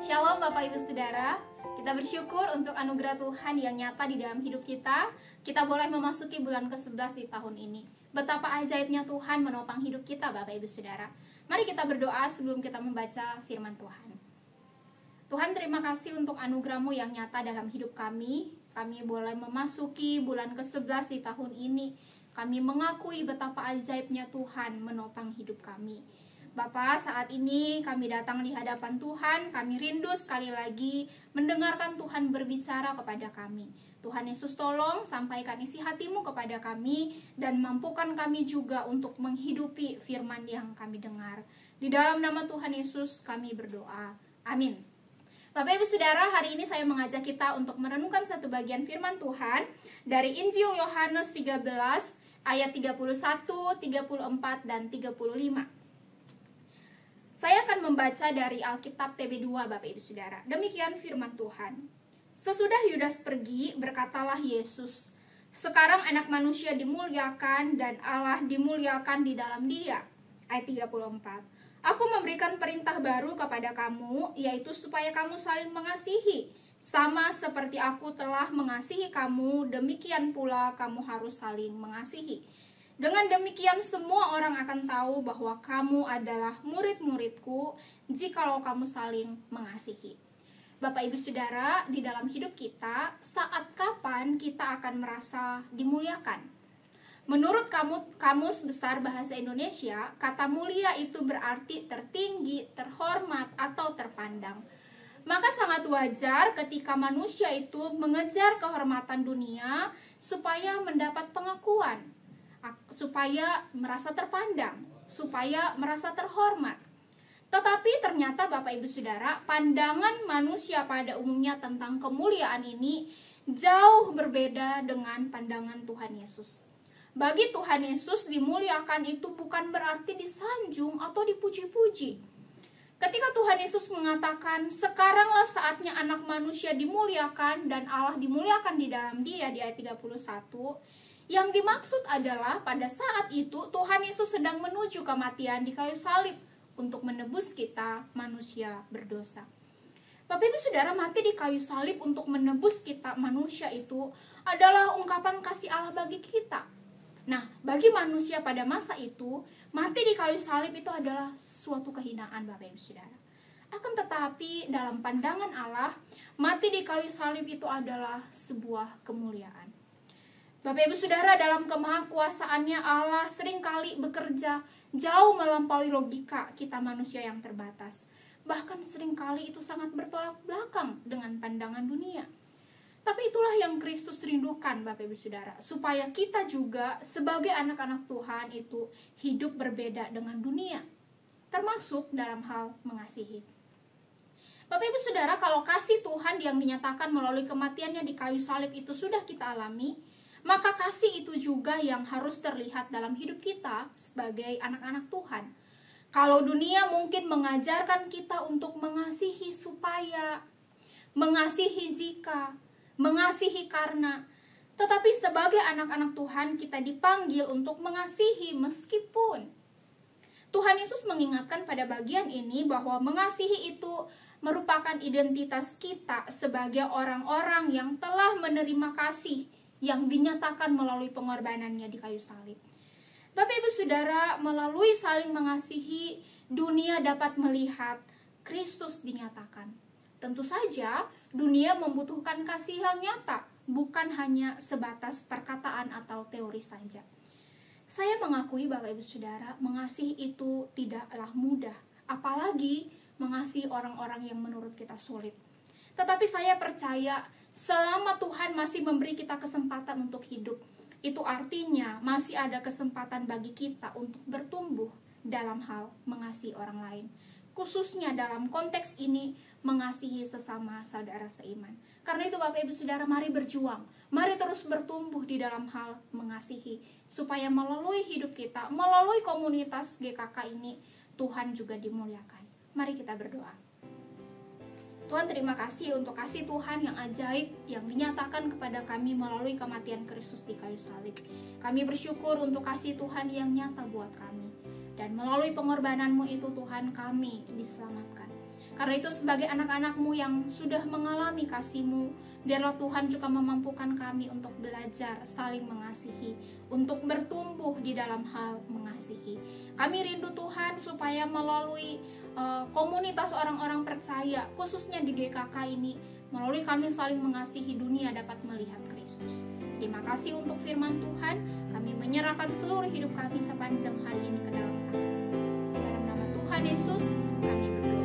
Shalom Bapak Ibu Saudara, kita bersyukur untuk anugerah Tuhan yang nyata di dalam hidup kita. Kita boleh memasuki bulan ke-11 di tahun ini. Betapa ajaibnya Tuhan menopang hidup kita Bapak Ibu Saudara. Mari kita berdoa sebelum kita membaca firman Tuhan. Tuhan, terima kasih untuk anugerah-Mu yang nyata dalam hidup kami. Kami boleh memasuki bulan ke-11 di tahun ini. Kami mengakui betapa ajaibnya Tuhan menopang hidup kami. Bapa, saat ini kami datang di hadapan Tuhan, kami rindu sekali lagi mendengarkan Tuhan berbicara kepada kami. Tuhan Yesus, tolong sampaikan isi hati-Mu kepada kami dan mampukan kami juga untuk menghidupi firman yang kami dengar. Di dalam nama Tuhan Yesus kami berdoa. Amin. Bapak Ibu Saudara, hari ini saya mengajak kita untuk merenungkan satu bagian firman Tuhan dari Injil Yohanes 13 ayat 31, 34, dan 35. Saya akan membaca dari Alkitab TB2 Bapak Ibu Saudara. Demikian firman Tuhan. Sesudah Yudas pergi, berkatalah Yesus, "Sekarang anak manusia dimuliakan dan Allah dimuliakan di dalam dia." Ayat 34. "Aku memberikan perintah baru kepada kamu, yaitu supaya kamu saling mengasihi. Sama seperti aku telah mengasihi kamu, demikian pula kamu harus saling mengasihi. Dengan demikian semua orang akan tahu bahwa kamu adalah murid-muridku jikalau kamu saling mengasihi." Bapak Ibu Saudara, di dalam hidup kita, saat kapan kita akan merasa dimuliakan? Menurut Kamus Besar Bahasa Indonesia, kata mulia itu berarti tertinggi, terhormat, atau terpandang. Maka sangat wajar ketika manusia itu mengejar kehormatan dunia supaya mendapat pengakuan, supaya merasa terpandang, supaya merasa terhormat. Tetapi ternyata Bapak Ibu Saudara, pandangan manusia pada umumnya tentang kemuliaan ini jauh berbeda dengan pandangan Tuhan Yesus. Bagi Tuhan Yesus, dimuliakan itu bukan berarti disanjung atau dipuji-puji. Ketika Tuhan Yesus mengatakan, "Sekaranglah saatnya anak manusia dimuliakan dan Allah dimuliakan di dalam dia," di ayat 31, yang dimaksud adalah pada saat itu Tuhan Yesus sedang menuju kematian di kayu salib untuk menebus kita manusia berdosa. Bapak Ibu Saudara, mati di kayu salib untuk menebus kita manusia itu adalah ungkapan kasih Allah bagi kita. Nah, bagi manusia pada masa itu, mati di kayu salib itu adalah suatu kehinaan Bapak Ibu Saudara. Akan tetapi dalam pandangan Allah, mati di kayu salib itu adalah sebuah kemuliaan. Bapak Ibu Saudara, dalam kemahakuasaannya Allah seringkali bekerja jauh melampaui logika kita manusia yang terbatas. Bahkan seringkali itu sangat bertolak belakang dengan pandangan dunia. Tapi itulah yang Kristus rindukan Bapak Ibu Saudara, supaya kita juga sebagai anak-anak Tuhan itu hidup berbeda dengan dunia, termasuk dalam hal mengasihi. Bapak Ibu Saudara, kalau kasih Tuhan yang dinyatakan melalui kematiannya di kayu salib itu sudah kita alami, maka kasih itu juga yang harus terlihat dalam hidup kita sebagai anak-anak Tuhan. Kalau dunia mungkin mengajarkan kita untuk mengasihi supaya, mengasihi jika, mengasihi karena, tetapi sebagai anak-anak Tuhan kita dipanggil untuk mengasihi meskipun. Tuhan Yesus mengingatkan pada bagian ini bahwa mengasihi itu merupakan identitas kita sebagai orang-orang yang telah menerima kasih yang dinyatakan melalui pengorbanannya di kayu salib. Bapak Ibu Saudara, melalui saling mengasihi, dunia dapat melihat Kristus dinyatakan. Tentu saja, dunia membutuhkan kasih yang nyata, bukan hanya sebatas perkataan atau teori saja. Saya mengakui Bapak Ibu Saudara, mengasihi itu tidaklah mudah, apalagi mengasihi orang-orang yang menurut kita sulit. Tetapi saya percaya selama Tuhan masih memberi kita kesempatan untuk hidup, itu artinya masih ada kesempatan bagi kita untuk bertumbuh dalam hal mengasihi orang lain. Khususnya dalam konteks ini, mengasihi sesama saudara seiman. Karena itu Bapak Ibu Saudara, mari berjuang. Mari terus bertumbuh di dalam hal mengasihi. Supaya melalui hidup kita, melalui komunitas GKK ini, Tuhan juga dimuliakan. Mari kita berdoa. Tuhan, terima kasih untuk kasih Tuhan yang ajaib yang dinyatakan kepada kami melalui kematian Kristus di kayu salib. Kami bersyukur untuk kasih Tuhan yang nyata buat kami. Dan melalui pengorbanan-Mu itu Tuhan, kami diselamatkan. Karena itu sebagai anak-anak-Mu yang sudah mengalami kasih-Mu, biarlah Tuhan juga memampukan kami untuk belajar saling mengasihi, untuk bertumbuh di dalam hal mengasihi. Kami rindu Tuhan supaya melalui komunitas orang-orang percaya, khususnya di GKK ini, melalui kami saling mengasihi, dunia dapat melihat Kristus. Terima kasih untuk firman Tuhan. Kami menyerahkan seluruh hidup kami sepanjang hari ini ke dalam tangan. Di dalam nama Tuhan Yesus kami berdoa.